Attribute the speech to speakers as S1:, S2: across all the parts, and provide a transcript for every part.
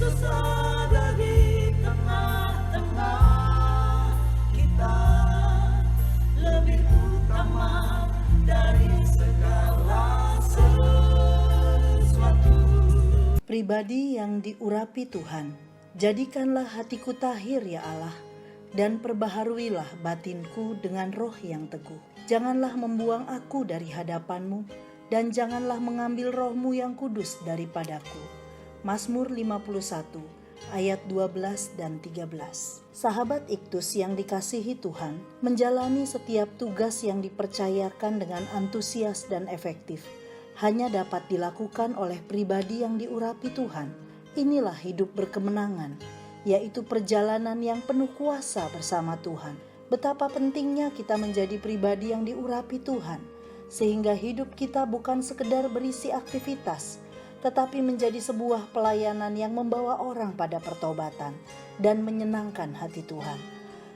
S1: Yesus ada di tengah-tengah kita, lebih utama dari segala sesuatu.
S2: Pribadi yang diurapi Tuhan, jadikanlah hatiku tahir ya Allah, dan perbaharuilah batinku dengan roh yang teguh. Janganlah membuang aku dari hadapan-Mu, dan janganlah mengambil roh-Mu yang kudus daripadaku. Mazmur 51 ayat 12 dan 13. Sahabat Iktus yang dikasihi Tuhan, menjalani setiap tugas yang dipercayakan dengan antusias dan efektif hanya dapat dilakukan oleh pribadi yang diurapi Tuhan. Inilah hidup berkemenangan, yaitu perjalanan yang penuh kuasa bersama Tuhan. Betapa pentingnya kita menjadi pribadi yang diurapi Tuhan, sehingga hidup kita bukan sekedar berisi aktivitas, tetapi menjadi sebuah pelayanan yang membawa orang pada pertobatan dan menyenangkan hati Tuhan.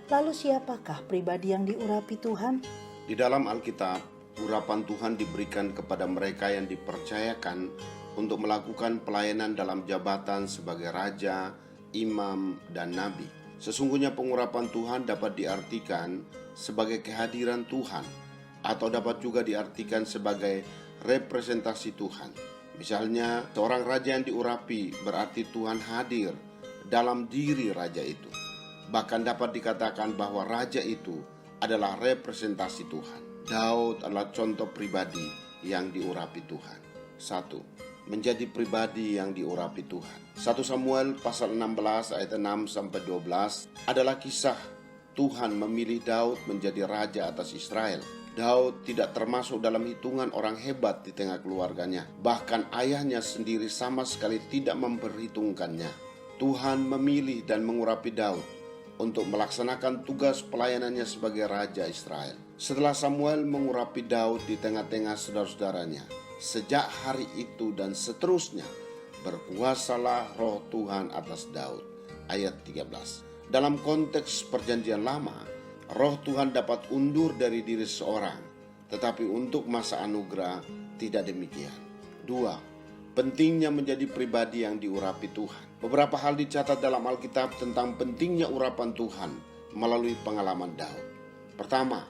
S2: Lalu siapakah pribadi yang diurapi Tuhan?
S3: Di dalam Alkitab, urapan Tuhan diberikan kepada mereka yang dipercayakan untuk melakukan pelayanan dalam jabatan sebagai raja, imam, dan nabi. Sesungguhnya pengurapan Tuhan dapat diartikan sebagai kehadiran Tuhan, atau dapat juga diartikan sebagai representasi Tuhan. Misalnya, seorang raja yang diurapi berarti Tuhan hadir dalam diri raja itu. Bahkan dapat dikatakan bahwa raja itu adalah representasi Tuhan. Daud adalah contoh pribadi yang diurapi Tuhan. 1. Menjadi pribadi yang diurapi Tuhan. 1 Samuel pasal 16 ayat 6 sampai 12 adalah kisah Tuhan memilih Daud menjadi raja atas Israel. Daud tidak termasuk dalam hitungan orang hebat di tengah keluarganya. Bahkan ayahnya sendiri sama sekali tidak memperhitungkannya. Tuhan memilih dan mengurapi Daud untuk melaksanakan tugas pelayanannya sebagai raja Israel. Setelah Samuel mengurapi Daud di tengah-tengah saudara-saudaranya, sejak hari itu dan seterusnya berkuasalah roh Tuhan atas Daud. Ayat 13. Dalam konteks perjanjian lama, roh Tuhan dapat undur dari diri seorang, tetapi untuk masa anugerah tidak demikian. 2. Pentingnya menjadi pribadi yang diurapi Tuhan. Beberapa hal dicatat dalam Alkitab tentang pentingnya urapan Tuhan melalui pengalaman Daud. Pertama,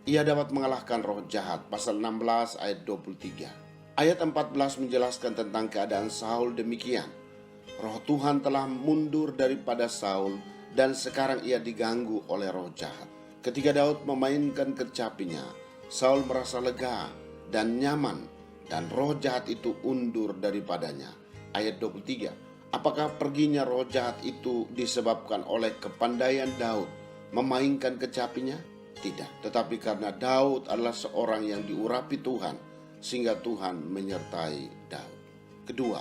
S3: ia dapat mengalahkan roh jahat. Pasal 16 ayat 23. Ayat 14 menjelaskan tentang keadaan Saul demikian. Roh Tuhan telah mundur daripada Saul dan sekarang ia diganggu oleh roh jahat. Ketika Daud memainkan kecapinya, Saul merasa lega dan nyaman dan roh jahat itu undur daripadanya. Ayat 23. Apakah perginya roh jahat itu disebabkan oleh kepandaian Daud memainkan kecapinya? Tidak, tetapi karena Daud adalah seorang yang diurapi Tuhan, sehingga Tuhan menyertai Daud. Kedua,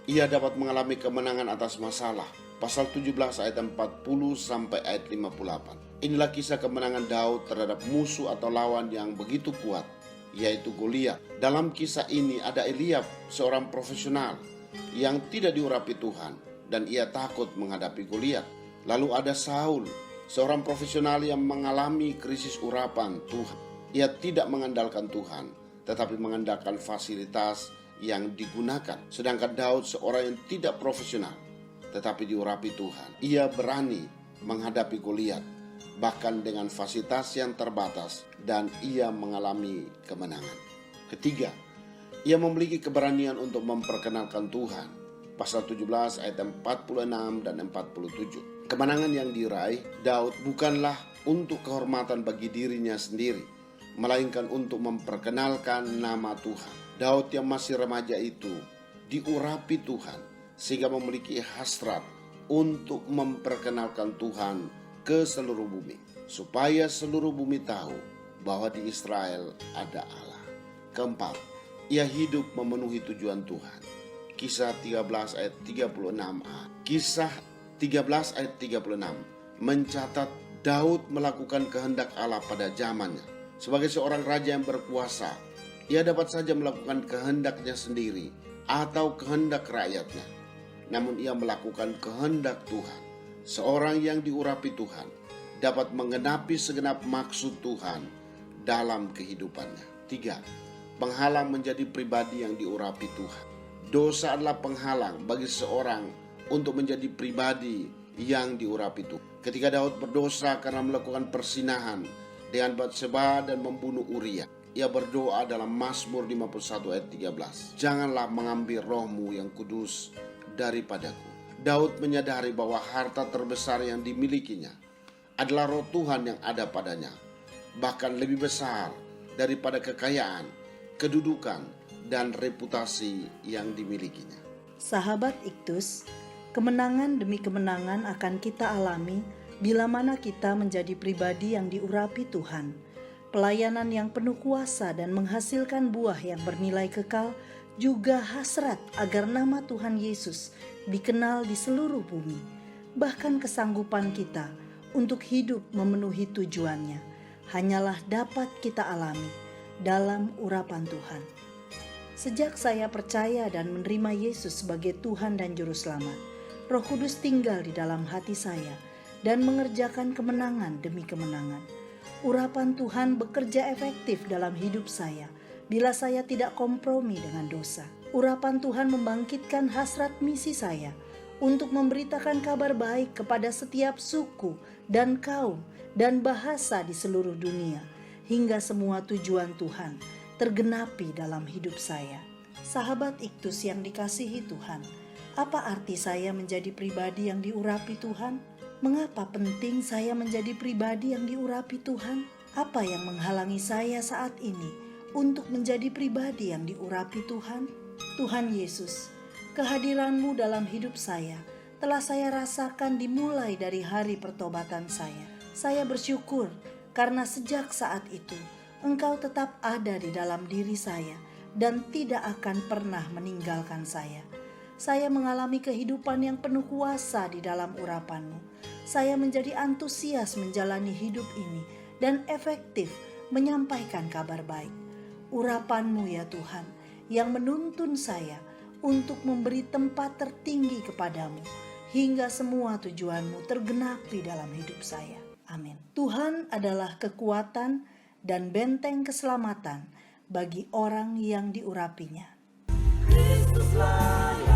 S3: ia dapat mengalami kemenangan atas masalah. Pasal 17 ayat 40 sampai ayat 58. Inilah kisah kemenangan Daud terhadap musuh atau lawan yang begitu kuat, yaitu Goliat. Dalam kisah ini ada Eliab, seorang profesional yang tidak diurapi Tuhan, dan ia takut menghadapi Goliat. Lalu ada Saul, seorang profesional yang mengalami krisis urapan Tuhan. Ia tidak mengandalkan Tuhan, tetapi mengandalkan fasilitas yang digunakan. Sedangkan Daud seorang yang tidak profesional, tetapi diurapi Tuhan. Ia berani menghadapi Goliat, bahkan dengan fasilitas yang terbatas, dan ia mengalami kemenangan. Ketiga, ia memiliki keberanian untuk memperkenalkan Tuhan. Pasal 17 ayat 46 dan 47. Kemenangan yang diraih Daud bukanlah untuk kehormatan bagi dirinya sendiri, melainkan untuk memperkenalkan nama Tuhan. Daud yang masih remaja itu diurapi Tuhan, sehingga memiliki hasrat untuk memperkenalkan Tuhan ke seluruh bumi, supaya seluruh bumi tahu bahwa di Israel ada Allah. Keempat, ia hidup memenuhi tujuan Tuhan. Kisah 13 ayat 36a. Kisah 13 ayat 36 mencatat Daud melakukan kehendak Allah pada zamannya. Sebagai seorang raja yang berkuasa, ia dapat saja melakukan kehendaknya sendiri atau kehendak rakyatnya. Namun ia melakukan kehendak Tuhan. Seorang yang diurapi Tuhan dapat menggenapi segenap maksud Tuhan dalam kehidupannya. 3. Penghalang menjadi pribadi yang diurapi Tuhan. Dosa adalah penghalang bagi seorang untuk menjadi pribadi yang diurapi Tuhan. Ketika Daud berdosa karena melakukan persinahan dengan Batseba dan membunuh Uria, ia berdoa dalam Mazmur 51 ayat 13. Janganlah mengambil rohmu yang kudus daripadaku. Daud menyadari bahwa harta terbesar yang dimilikinya adalah roh Tuhan yang ada padanya, bahkan lebih besar daripada kekayaan, kedudukan, dan reputasi yang dimilikinya.
S2: Sahabat Iktus, kemenangan demi kemenangan akan kita alami bila mana kita menjadi pribadi yang diurapi Tuhan. Pelayanan yang penuh kuasa dan menghasilkan buah yang bernilai kekal, juga hasrat agar nama Tuhan Yesus dikenal di seluruh bumi. Bahkan kesanggupan kita untuk hidup memenuhi tujuannya hanyalah dapat kita alami dalam urapan Tuhan. Sejak saya percaya dan menerima Yesus sebagai Tuhan dan Juru Selamat, Roh Kudus tinggal di dalam hati saya dan mengerjakan kemenangan demi kemenangan. Urapan Tuhan bekerja efektif dalam hidup saya bila saya tidak kompromi dengan dosa. Urapan Tuhan membangkitkan hasrat misi saya untuk memberitakan kabar baik kepada setiap suku dan kaum dan bahasa di seluruh dunia, hingga semua tujuan Tuhan tergenapi dalam hidup saya. Sahabat Iktus yang dikasihi Tuhan, apa arti saya menjadi pribadi yang diurapi Tuhan? Mengapa penting saya menjadi pribadi yang diurapi Tuhan? Apa yang menghalangi saya saat ini untuk menjadi pribadi yang diurapi Tuhan? Tuhan Yesus, kehadiran-Mu dalam hidup saya telah saya rasakan dimulai dari hari pertobatan saya. Saya bersyukur karena sejak saat itu Engkau tetap ada di dalam diri saya dan tidak akan pernah meninggalkan saya. Saya mengalami kehidupan yang penuh kuasa di dalam urapan-Mu. Saya menjadi antusias menjalani hidup ini dan efektif menyampaikan kabar baik. Urapan-Mu ya Tuhan yang menuntun saya untuk memberi tempat tertinggi kepadamu hingga semua tujuan-Mu tergenapi dalam hidup saya. Amin. Tuhan adalah kekuatan dan benteng keselamatan bagi orang yang diurapinya.
S1: Kristuslah